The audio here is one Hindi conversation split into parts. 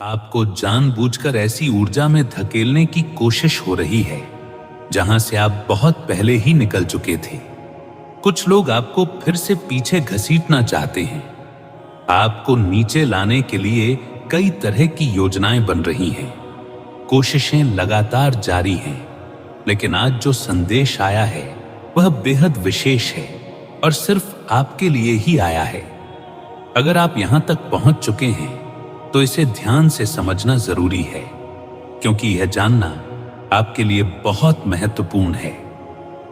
आपको जानबूझकर ऐसी ऊर्जा में धकेलने की कोशिश हो रही है जहां से आप बहुत पहले ही निकल चुके थे। कुछ लोग आपको फिर से पीछे घसीटना चाहते हैं। आपको नीचे लाने के लिए कई तरह की योजनाएं बन रही हैं। कोशिशें लगातार जारी हैं, लेकिन आज जो संदेश आया है वह बेहद विशेष है और सिर्फ आपके लिए ही आया है। अगर आप यहां तक पहुंच चुके हैं तो इसे ध्यान से समझना जरूरी है, क्योंकि यह जानना आपके लिए बहुत महत्वपूर्ण है।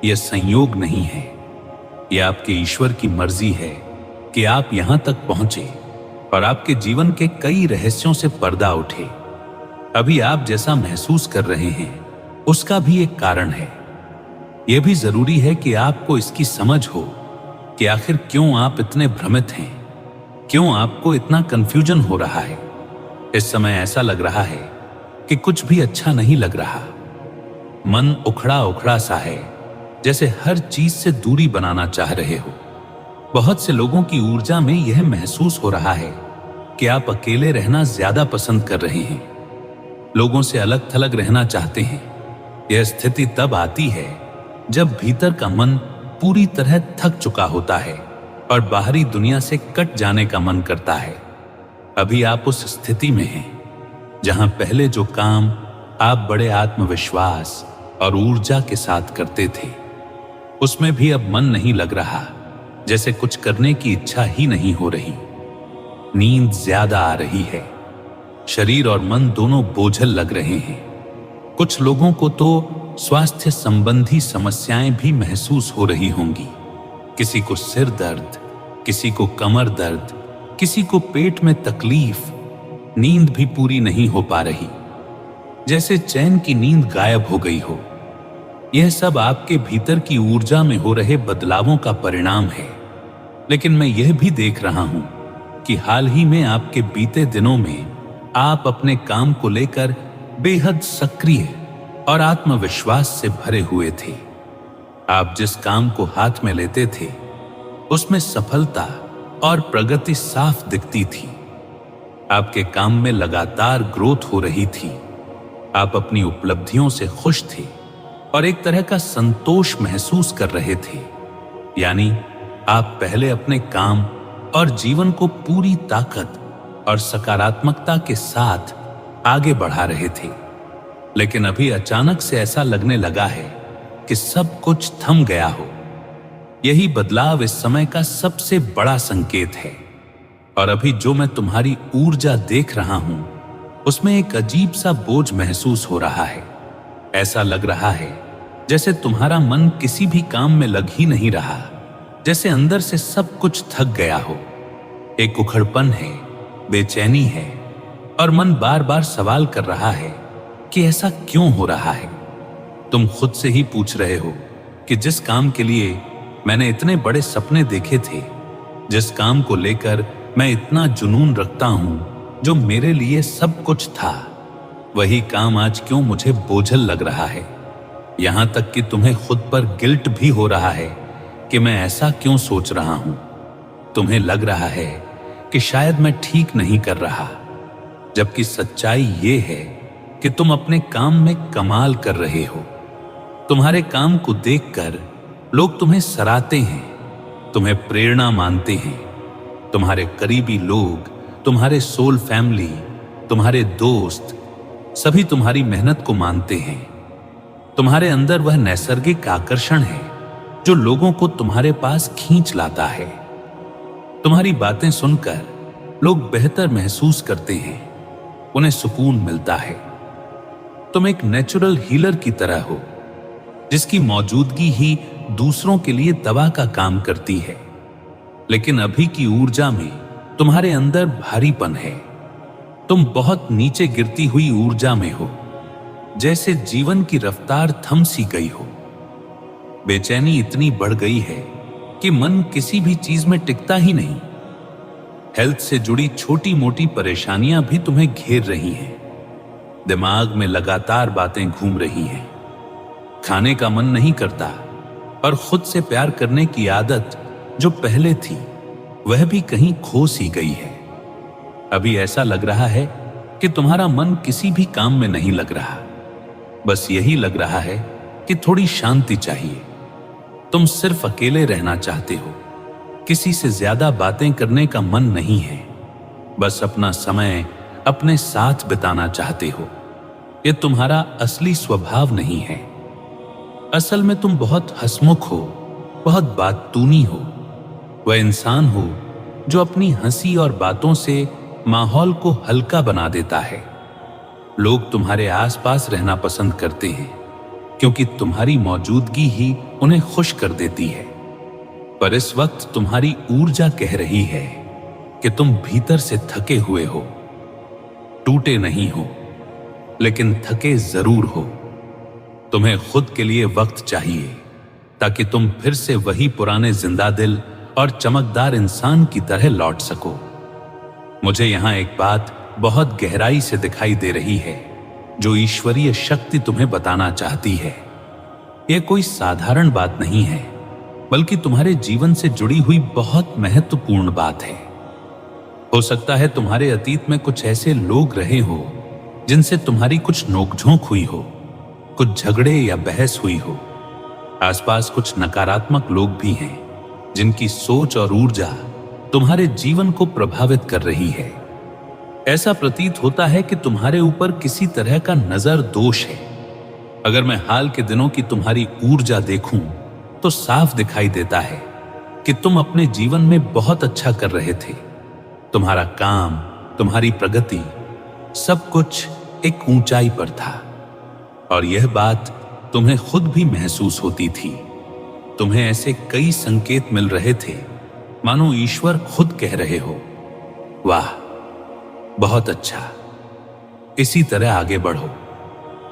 यह संयोग नहीं है, यह आपके ईश्वर की मर्जी है कि आप यहां तक पहुंचे और आपके जीवन के कई रहस्यों से पर्दा उठे। अभी आप जैसा महसूस कर रहे हैं उसका भी एक कारण है। यह भी जरूरी है कि आपको इसकी समझ हो कि आखिर क्यों आप इतने भ्रमित हैं, क्यों आपको इतना कंफ्यूजन हो रहा है। इस समय ऐसा लग रहा है कि कुछ भी अच्छा नहीं लग रहा। मन उखड़ा उखड़ा सा है, जैसे हर चीज से दूरी बनाना चाह रहे हो। बहुत से लोगों की ऊर्जा में यह महसूस हो रहा है कि आप अकेले रहना ज्यादा पसंद कर रहे हैं, लोगों से अलग थलग रहना चाहते हैं। यह स्थिति तब आती है जब भीतर का मन पूरी तरह थक चुका होता है और बाहरी दुनिया से कट जाने का मन करता है। अभी आप उस स्थिति में हैं जहां पहले जो काम आप बड़े आत्मविश्वास और ऊर्जा के साथ करते थे, उसमें भी अब मन नहीं लग रहा, जैसे कुछ करने की इच्छा ही नहीं हो रही। नींद ज्यादा आ रही है, शरीर और मन दोनों बोझल लग रहे हैं। कुछ लोगों को तो स्वास्थ्य संबंधी समस्याएं भी महसूस हो रही होंगी। किसी को सिर दर्द, किसी को कमर दर्द, किसी को पेट में तकलीफ। नींद भी पूरी नहीं हो पा रही, जैसे चैन की नींद गायब हो गई हो। यह सब आपके भीतर की ऊर्जा में हो रहे बदलावों का परिणाम है। लेकिन मैं यह भी देख रहा हूं कि हाल ही में आपके बीते दिनों में आप अपने काम को लेकर बेहद सक्रिय और आत्मविश्वास से भरे हुए थे। आप जिस काम को हाथ में लेते थे उसमें सफलता और प्रगति साफ दिखती थी। आपके काम में लगातार ग्रोथ हो रही थी। आप अपनी उपलब्धियों से खुश थे और एक तरह का संतोष महसूस कर रहे थे। यानी आप पहले अपने काम और जीवन को पूरी ताकत और सकारात्मकता के साथ आगे बढ़ा रहे थे। लेकिन अभी अचानक से ऐसा लगने लगा है कि सब कुछ थम गया हो। यही बदलाव इस समय का सबसे बड़ा संकेत है। और अभी जो मैं तुम्हारी ऊर्जा देख रहा हूं उसमें एक अजीब सा बोझ महसूस हो रहा है। ऐसा लग रहा है जैसे तुम्हारा मन किसी भी काम में लग ही नहीं रहा, जैसे अंदर से सब कुछ थक गया हो। एक उखड़पन है, बेचैनी है और मन बार बार सवाल कर रहा है कि ऐसा क्यों हो रहा है। तुम खुद से ही पूछ रहे हो कि जिस काम के लिए मैंने इतने बड़े सपने देखे थे, जिस काम को लेकर मैं इतना जुनून रखता हूं, जो मेरे लिए सब कुछ था, वही काम आज क्यों मुझे बोझल लग रहा है। यहां तक कि तुम्हें खुद पर गिल्ट भी हो रहा है कि मैं ऐसा क्यों सोच रहा हूं। तुम्हें लग रहा है कि शायद मैं ठीक नहीं कर रहा, जबकि सच्चाई ये है कि तुम अपने काम में कमाल कर रहे हो। तुम्हारे काम को देखकर लोग तुम्हें सराहते हैं, तुम्हें प्रेरणा मानते हैं। तुम्हारे करीबी लोग, तुम्हारे सोल फैमिली, तुम्हारे दोस्त, सभी तुम्हारी मेहनत को मानते हैं। तुम्हारे अंदर वह नैसर्गिक आकर्षण है जो लोगों को तुम्हारे पास खींच लाता है। तुम्हारी बातें सुनकर लोग बेहतर महसूस करते हैं, उन्हें सुकून मिलता है। तुम एक नेचुरल हीलर की तरह हो, जिसकी मौजूदगी ही दूसरों के लिए दवा का काम करती है। लेकिन अभी की ऊर्जा में तुम्हारे अंदर भारीपन है। तुम बहुत नीचे गिरती हुई ऊर्जा में हो, जैसे जीवन की रफ्तार थम सी गई हो। बेचैनी इतनी बढ़ गई है कि मन किसी भी चीज में टिकता ही नहीं। हेल्थ से जुड़ी छोटी मोटी परेशानियां भी तुम्हें घेर रही हैं। दिमाग में लगातार बातें घूम रही हैं। खाने का मन नहीं करता और खुद से प्यार करने की आदत जो पहले थी वह भी कहीं खो सी गई है। अभी ऐसा लग रहा है कि तुम्हारा मन किसी भी काम में नहीं लग रहा, बस यही लग रहा है कि थोड़ी शांति चाहिए। तुम सिर्फ अकेले रहना चाहते हो, किसी से ज्यादा बातें करने का मन नहीं है, बस अपना समय अपने साथ बिताना चाहते हो। यह तुम्हारा असली स्वभाव नहीं है। असल में तुम बहुत हंसमुख हो, बहुत बातूनी हो। वह इंसान हो जो अपनी हंसी और बातों से माहौल को हल्का बना देता है। लोग तुम्हारे आसपास रहना पसंद करते हैं क्योंकि तुम्हारी मौजूदगी ही उन्हें खुश कर देती है। पर इस वक्त तुम्हारी ऊर्जा कह रही है कि तुम भीतर से थके हुए हो। टूटे नहीं हो, लेकिन थके जरूर हो। तुम्हें खुद के लिए वक्त चाहिए ताकि तुम फिर से वही पुराने जिंदा दिल और चमकदार इंसान की तरह लौट सको। मुझे यहां एक बात बहुत गहराई से दिखाई दे रही है जो ईश्वरीय शक्ति तुम्हें बताना चाहती है। यह कोई साधारण बात नहीं है, बल्कि तुम्हारे जीवन से जुड़ी हुई बहुत महत्वपूर्ण बात है। हो सकता है तुम्हारे अतीत में कुछ ऐसे लोग रहे हो जिनसे तुम्हारी कुछ नोकझोंक हुई हो, कुछ झगड़े या बहस हुई हो। आसपास कुछ नकारात्मक लोग भी हैं जिनकी सोच और ऊर्जा तुम्हारे जीवन को प्रभावित कर रही है। ऐसा प्रतीत होता है कि तुम्हारे ऊपर किसी तरह का नजर दोष है। अगर मैं हाल के दिनों की तुम्हारी ऊर्जा देखूं तो साफ दिखाई देता है कि तुम अपने जीवन में बहुत अच्छा कर रहे थे। तुम्हारा काम, तुम्हारी प्रगति, सब कुछ एक ऊंचाई पर था और यह बात तुम्हें खुद भी महसूस होती थी। तुम्हें ऐसे कई संकेत मिल रहे थे मानो ईश्वर खुद कह रहे हो, वाह, बहुत अच्छा, इसी तरह आगे बढ़ो।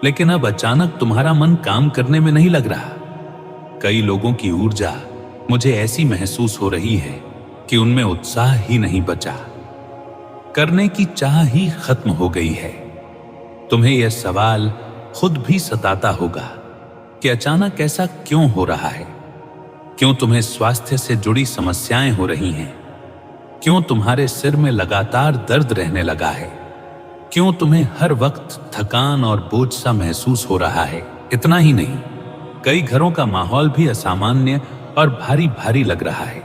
लेकिन अब अचानक तुम्हारा मन काम करने में नहीं लग रहा। कई लोगों की ऊर्जा मुझे ऐसी महसूस हो रही है कि उनमें उत्साह ही नहीं बचा, करने की चाह ही खत्म हो गई है। तुम्हें यह सवाल खुद भी सताता होगा कि अचानक ऐसा क्यों हो रहा है। क्यों तुम्हें स्वास्थ्य से जुड़ी समस्याएं हो रही हैं? क्यों तुम्हारे सिर में लगातार दर्द रहने लगा है? क्यों तुम्हें हर वक्त थकान और बोझ सा महसूस हो रहा है? इतना ही नहीं, कई घरों का माहौल भी असामान्य और भारी भारी लग रहा है।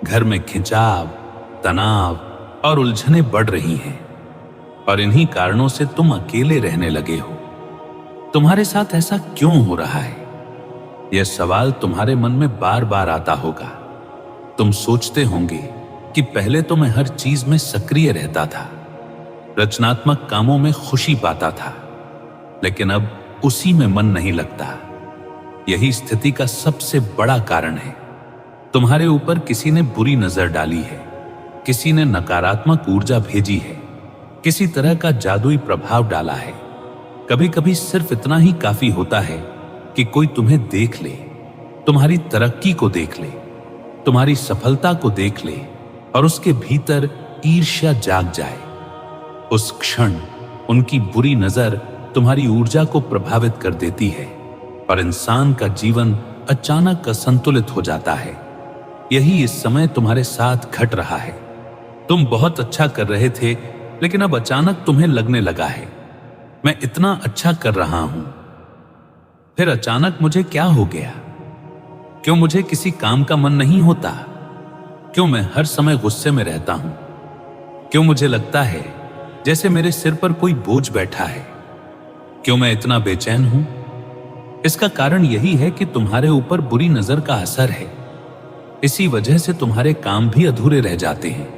घर में खिंचाव, तनाव और उलझनें बढ़ रही हैं और इन्हीं कारणों से तुम अकेले रहने लगे हो। तुम्हारे साथ ऐसा क्यों हो रहा है? यह सवाल तुम्हारे मन में बार बार आता होगा। तुम सोचते होंगे कि पहले तो मैं हर चीज में सक्रिय रहता था, रचनात्मक कामों में खुशी पाता था, लेकिन अब उसी में मन नहीं लगता। यही स्थिति का सबसे बड़ा कारण है। तुम्हारे ऊपर किसी ने बुरी नजर डाली है, किसी ने नकारात्मक ऊर्जा भेजी है, किसी तरह का जादुई प्रभाव डाला है। कभी कभी सिर्फ इतना ही काफी होता है कि कोई तुम्हें देख ले, तुम्हारी तरक्की को देख ले, तुम्हारी सफलता को देख ले और उसके भीतर ईर्ष्या जाग जाए। उस क्षण उनकी बुरी नजर तुम्हारी ऊर्जा को प्रभावित कर देती है और इंसान का जीवन अचानक असंतुलित हो जाता है। यही इस समय तुम्हारे साथ घट रहा है। तुम बहुत अच्छा कर रहे थे, लेकिन अब अचानक तुम्हें लगने लगा है, मैं इतना अच्छा कर रहा हूं, फिर अचानक मुझे क्या हो गया? क्यों मुझे किसी काम का मन नहीं होता? क्यों मैं हर समय गुस्से में रहता हूं? क्यों मुझे लगता है जैसे मेरे सिर पर कोई बोझ बैठा है? क्यों मैं इतना बेचैन हूं? इसका कारण यही है कि तुम्हारे ऊपर बुरी नजर का असर है। इसी वजह से तुम्हारे काम भी अधूरे रह जाते हैं,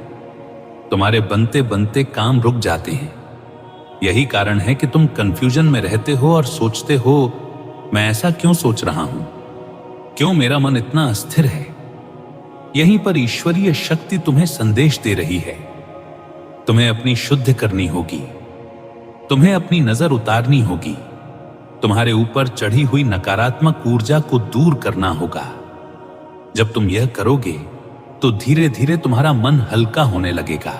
तुम्हारे बनते बनते काम रुक जाते हैं। यही कारण है कि तुम कंफ्यूजन में रहते हो और सोचते हो, मैं ऐसा क्यों सोच रहा हूं? क्यों मेरा मन इतना अस्थिर है? यहीं पर ईश्वरीय शक्ति तुम्हें संदेश दे रही है। तुम्हें अपनी शुद्ध करनी होगी, तुम्हें अपनी नजर उतारनी होगी, तुम्हारे ऊपर चढ़ी हुई नकारात्मक ऊर्जा को दूर करना होगा। जब तुम यह करोगे तो धीरे धीरे तुम्हारा मन हल्का होने लगेगा,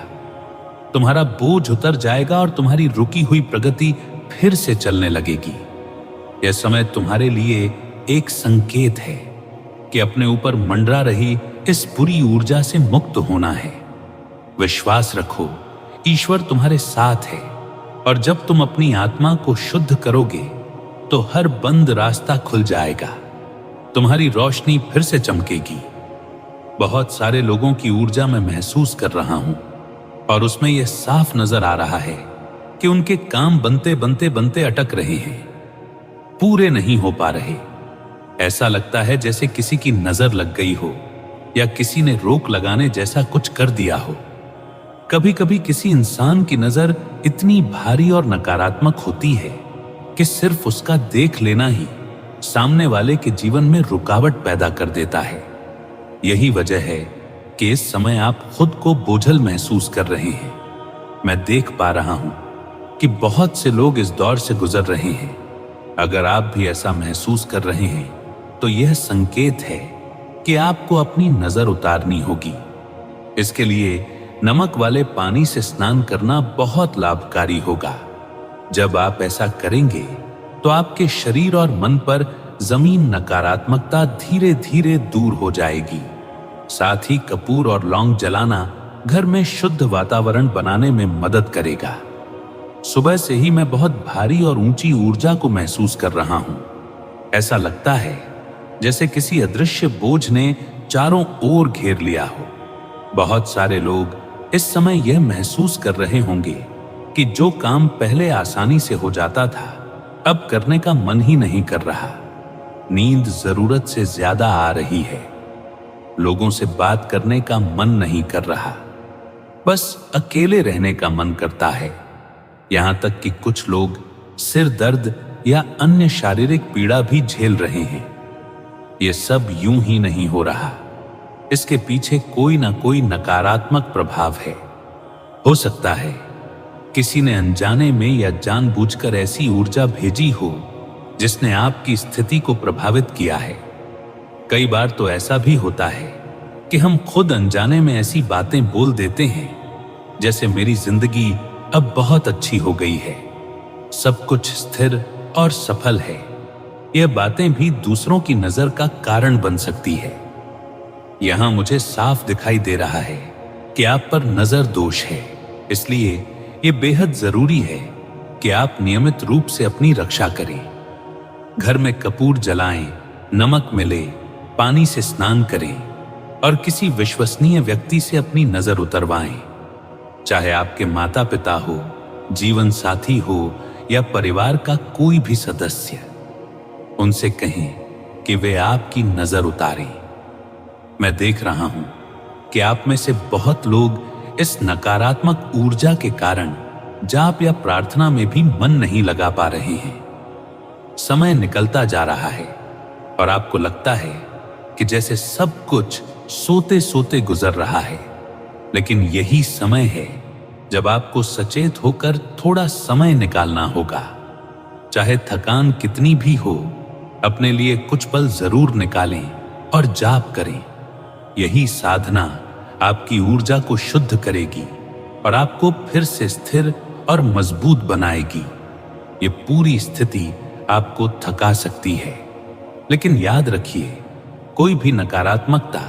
तुम्हारा बोझ उतर जाएगा और तुम्हारी रुकी हुई प्रगति फिर से चलने लगेगी। यह समय तुम्हारे लिए एक संकेत है कि अपने ऊपर मंडरा रही इस बुरी ऊर्जा से मुक्त होना है। विश्वास रखो, ईश्वर तुम्हारे साथ है और जब तुम अपनी आत्मा को शुद्ध करोगे तो हर बंद रास्ता खुल जाएगा, तुम्हारी रोशनी फिर से चमकेगी। बहुत सारे लोगों की ऊर्जा मैं महसूस कर रहा हूं और उसमें यह साफ नजर आ रहा है कि उनके काम बनते बनते बनते अटक रहे हैं, पूरे नहीं हो पा रहे। ऐसा लगता है जैसे किसी की नजर लग गई हो या किसी ने रोक लगाने जैसा कुछ कर दिया हो। कभी कभी किसी इंसान की नजर इतनी भारी और नकारात्मक होती है कि सिर्फ उसका देख लेना ही सामने वाले के जीवन में रुकावट पैदा कर देता है। यही वजह है कि इस समय आप खुद को बोझल महसूस कर रहे हैं। मैं देख पा रहा हूं कि बहुत से लोग इस दौर से गुजर रहे हैं। अगर आप भी ऐसा महसूस कर रहे हैं तो यह संकेत है कि आपको अपनी नजर उतारनी होगी। इसके लिए नमक वाले पानी से स्नान करना बहुत लाभकारी होगा। जब आप ऐसा करेंगे तो आपके शरीर और मन पर जमीन नकारात्मकता धीरे धीरे दूर हो जाएगी। साथ ही कपूर और लौंग जलाना घर में शुद्ध वातावरण बनाने में मदद करेगा। सुबह से ही मैं बहुत भारी और ऊंची ऊर्जा को महसूस कर रहा हूं। ऐसा लगता है जैसे किसी अदृश्य बोझ ने चारों ओर घेर लिया हो। बहुत सारे लोग इस समय यह महसूस कर रहे होंगे कि जो काम पहले आसानी से हो जाता था अब करने का मन ही नहीं कर रहा। नींद जरूरत से ज्यादा आ रही है। लोगों से बात करने का मन नहीं कर रहा, बस अकेले रहने का मन करता है। यहां तक कि कुछ लोग सिर दर्द या अन्य शारीरिक पीड़ा भी झेल रहे हैं। यह सब यूं ही नहीं हो रहा, इसके पीछे कोई ना कोई नकारात्मक प्रभाव है। हो सकता है किसी ने अनजाने में या जानबूझकर ऐसी ऊर्जा भेजी हो जिसने आपकी स्थिति को प्रभावित किया है। कई बार तो ऐसा भी होता है कि हम खुद अनजाने में ऐसी बातें बोल देते हैं जैसे मेरी जिंदगी अब बहुत अच्छी हो गई है, सब कुछ स्थिर और सफल है। यह बातें भी दूसरों की नजर का कारण बन सकती है। यहां मुझे साफ दिखाई दे रहा है कि आप पर नजर दोष है, इसलिए यह बेहद जरूरी है कि आप नियमित रूप से अपनी रक्षा करें। घर में कपूर जलाएं, नमक मिले, पानी से स्नान करें और किसी विश्वसनीय व्यक्ति से अपनी नजर उतरवाएं। चाहे आपके माता पिता हो, जीवन साथी हो या परिवार का कोई भी सदस्य, उनसे कहें कि वे आपकी नजर उतारें। मैं देख रहा हूं कि आप में से बहुत लोग इस नकारात्मक ऊर्जा के कारण जाप या प्रार्थना में भी मन नहीं लगा पा रहे हैं। समय निकलता जा रहा है और आपको लगता है कि जैसे सब कुछ सोते सोते गुजर रहा है, लेकिन यही समय है जब आपको सचेत होकर थोड़ा समय निकालना होगा। चाहे थकान कितनी भी हो, अपने लिए कुछ पल जरूर निकालें और जाप करें। यही साधना आपकी ऊर्जा को शुद्ध करेगी और आपको फिर से स्थिर और मजबूत बनाएगी। ये पूरी स्थिति आपको थका सकती है, लेकिन याद रखिए, कोई भी नकारात्मकता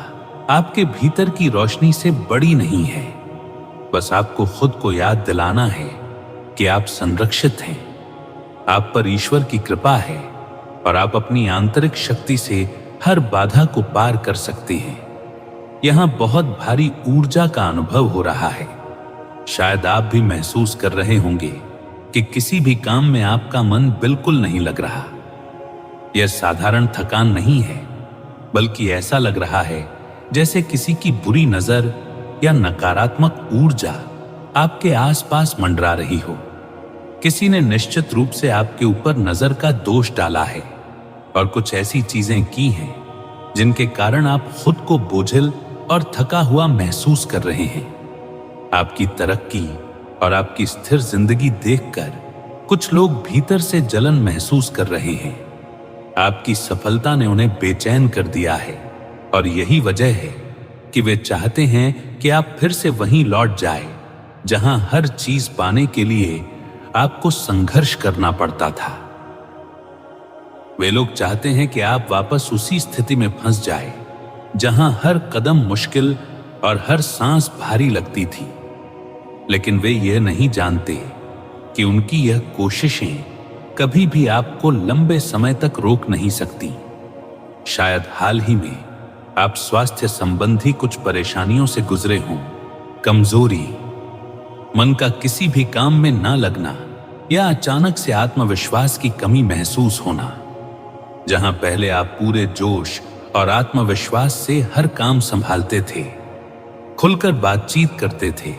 आपके भीतर की रोशनी से बड़ी नहीं है। बस आपको खुद को याद दिलाना है कि आप संरक्षित हैं, आप पर ईश्वर की कृपा है और आप अपनी आंतरिक शक्ति से हर बाधा को पार कर सकते हैं। यहां बहुत भारी ऊर्जा का अनुभव हो रहा है। शायद आप भी महसूस कर रहे होंगे कि किसी भी काम में आपका मन बिल्कुल नहीं लग रहा। यह साधारण थकान नहीं है, बल्कि ऐसा लग रहा है जैसे किसी की बुरी नजर या नकारात्मक ऊर्जा आपके आसपास मंडरा रही हो। किसी ने निश्चित रूप से आपके ऊपर नजर का दोष डाला है और कुछ ऐसी चीजें की हैं जिनके कारण आप खुद को बोझिल और थका हुआ महसूस कर रहे हैं। आपकी तरक्की और आपकी स्थिर जिंदगी देखकर कुछ लोग भीतर से जलन महसूस कर रहे हैं। आपकी सफलता ने उन्हें बेचैन कर दिया है और यही वजह है कि वे चाहते हैं कि आप फिर से वहीं लौट जाए जहां हर चीज पाने के लिए आपको संघर्ष करना पड़ता था। वे लोग चाहते हैं कि आप वापस उसी स्थिति में फंस जाए जहां हर कदम मुश्किल और हर सांस भारी लगती थी। लेकिन वे यह नहीं जानते कि उनकी यह कोशिशें कभी भी आपको लंबे समय तक रोक नहीं सकती। शायद हाल ही में आप स्वास्थ्य संबंधी कुछ परेशानियों से गुजरे हों, कमजोरी, मन का किसी भी काम में ना लगना या अचानक से आत्मविश्वास की कमी महसूस होना। जहां पहले आप पूरे जोश और आत्मविश्वास से हर काम संभालते थे, खुलकर बातचीत करते थे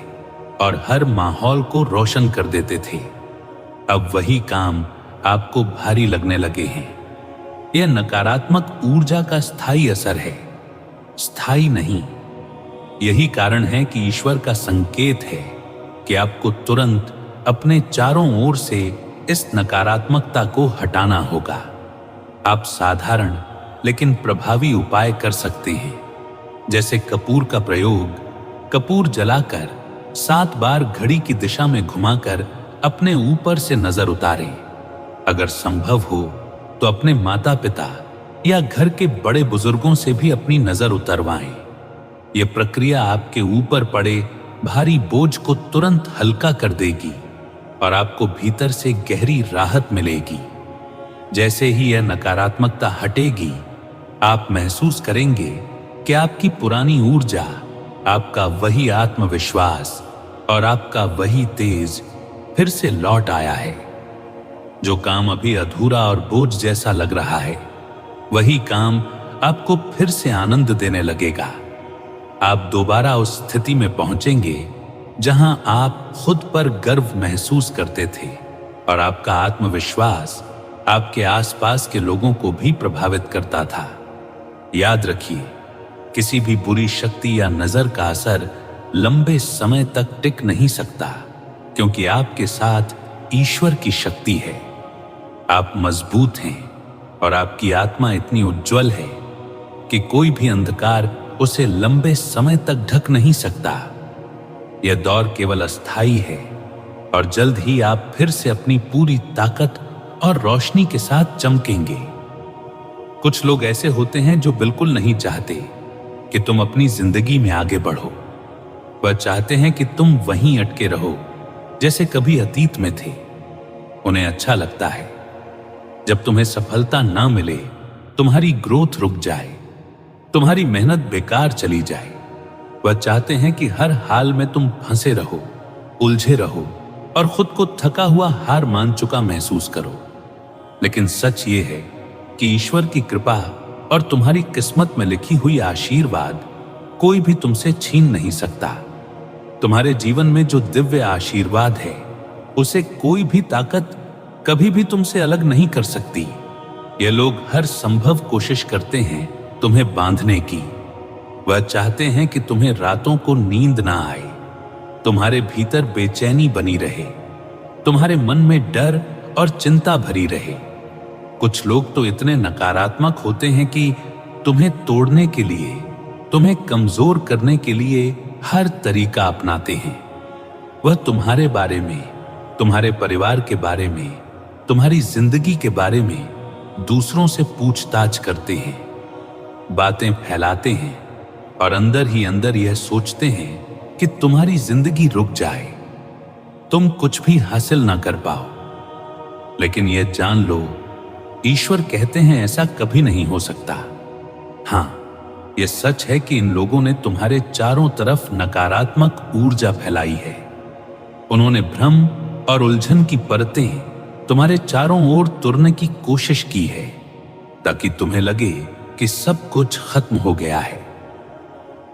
और हर माहौल को रोशन कर देते थे, अब वही काम आपको भारी लगने लगे हैं। यह नकारात्मक ऊर्जा का स्थायी असर है, स्थायी नहीं। यही कारण है कि ईश्वर का संकेत है कि आपको तुरंत अपने चारों ओर से इस नकारात्मकता को हटाना होगा। आप साधारण लेकिन प्रभावी उपाय कर सकते हैं, जैसे कपूर का प्रयोग। कपूर जलाकर 7 बार घड़ी की दिशा में घुमाकर अपने ऊपर से नजर उतारें। अगर संभव हो तो अपने माता पिता या घर के बड़े बुजुर्गों से भी अपनी नजर उतरवाएं। यह प्रक्रिया आपके ऊपर पड़े भारी बोझ को तुरंत हल्का कर देगी और आपको भीतर से गहरी राहत मिलेगी। जैसे ही यह नकारात्मकता हटेगी, आप महसूस करेंगे कि आपकी पुरानी ऊर्जा, आपका वही आत्मविश्वास और आपका वही तेज फिर से लौट आया है। जो काम अभी अधूरा और बोझ जैसा लग रहा है, वही काम आपको फिर से आनंद देने लगेगा। आप दोबारा उस स्थिति में पहुंचेंगे जहां आप खुद पर गर्व महसूस करते थे और आपका आत्मविश्वास आपके आसपास के लोगों को भी प्रभावित करता था। याद रखिए, किसी भी बुरी शक्ति या नजर का असर लंबे समय तक टिक नहीं सकता, क्योंकि आपके साथ ईश्वर की शक्ति है। आप मजबूत हैं और आपकी आत्मा इतनी उज्जवल है कि कोई भी अंधकार उसे लंबे समय तक ढक नहीं सकता। यह दौर केवल अस्थायी है और जल्द ही आप फिर से अपनी पूरी ताकत और रोशनी के साथ चमकेंगे। कुछ लोग ऐसे होते हैं जो बिल्कुल नहीं चाहते कि तुम अपनी जिंदगी में आगे बढ़ो। वह चाहते हैं कि तुम वहीं अटके रहो जैसे कभी अतीत में थे। उन्हें अच्छा लगता है जब तुम्हें सफलता ना मिले, तुम्हारी ग्रोथ रुक जाए, तुम्हारी मेहनत बेकार चली जाए। वह चाहते हैं कि हर हाल में तुम फंसे रहो, उलझे रहो और खुद को थका हुआ, हार मान चुका महसूस करो। लेकिन सच ये है कि ईश्वर की कृपा और तुम्हारी किस्मत में लिखी हुई आशीर्वाद कोई भी तुमसे छीन नहीं सकता। तुम्हारे जीवन में जो दिव्य आशीर्वाद है, उसे कोई भी ताकत कभी भी तुमसे अलग नहीं कर सकती। ये लोग हर संभव कोशिश करते हैं तुम्हें बांधने की। वह चाहते हैं कि तुम्हें रातों को नींद ना आए, तुम्हारे भीतर बेचैनी बनी रहे, तुम्हारे मन में डर और चिंता भरी रहे। कुछ लोग तो इतने नकारात्मक होते हैं कि तुम्हें तोड़ने के लिए, तुम्हें कमजोर करने के लिए हर तरीका अपनाते हैं। वह तुम्हारे बारे में, तुम्हारे परिवार के बारे में, तुम्हारी जिंदगी के बारे में दूसरों से पूछताछ करते हैं, बातें फैलाते हैं और अंदर ही अंदर यह सोचते हैं कि तुम्हारी जिंदगी रुक जाए, तुम कुछ भी हासिल ना कर पाओ। लेकिन यह जान लो, ईश्वर कहते हैं ऐसा कभी नहीं हो सकता। हां, यह सच है कि इन लोगों ने तुम्हारे चारों तरफ नकारात्मक ऊर्जा फैलाई है। उन्होंने भ्रम और उलझन की परतें तुम्हारे चारों ओर तुरने की कोशिश की है, ताकि तुम्हें लगे कि सब कुछ खत्म हो गया है,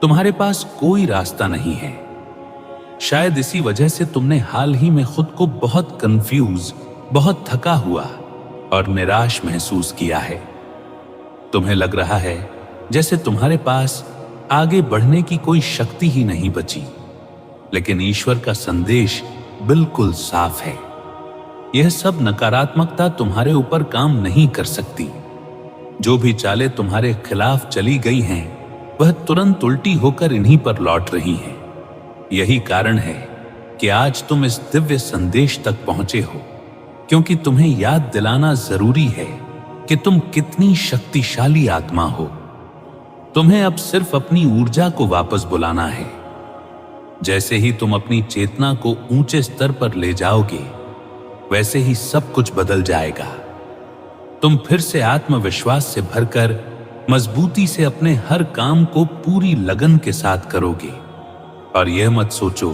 तुम्हारे पास कोई रास्ता नहीं है। शायद इसी वजह से तुमने हाल ही में खुद को बहुत कंफ्यूज, बहुत थका हुआ और निराश महसूस किया है। तुम्हें लग रहा है जैसे तुम्हारे पास आगे बढ़ने की कोई शक्ति ही नहीं बची। लेकिन ईश्वर का संदेश बिल्कुल साफ है, यह सब नकारात्मकता तुम्हारे ऊपर काम नहीं कर सकती। जो भी चालें तुम्हारे खिलाफ चली गई हैं, वह तुरंत उल्टी होकर इन्हीं पर लौट रही हैं। यही कारण है कि आज तुम इस दिव्य संदेश तक पहुंचे हो, क्योंकि तुम्हें याद दिलाना जरूरी है कि तुम कितनी शक्तिशाली आत्मा हो। तुम्हें अब सिर्फ अपनी ऊर्जा को वापस बुलाना है। जैसे ही तुम अपनी चेतना को ऊंचे स्तर पर ले जाओगे, वैसे ही सब कुछ बदल जाएगा। तुम फिर से आत्मविश्वास से भरकर मजबूती से अपने हर काम को पूरी लगन के साथ करोगे और यह मत सोचो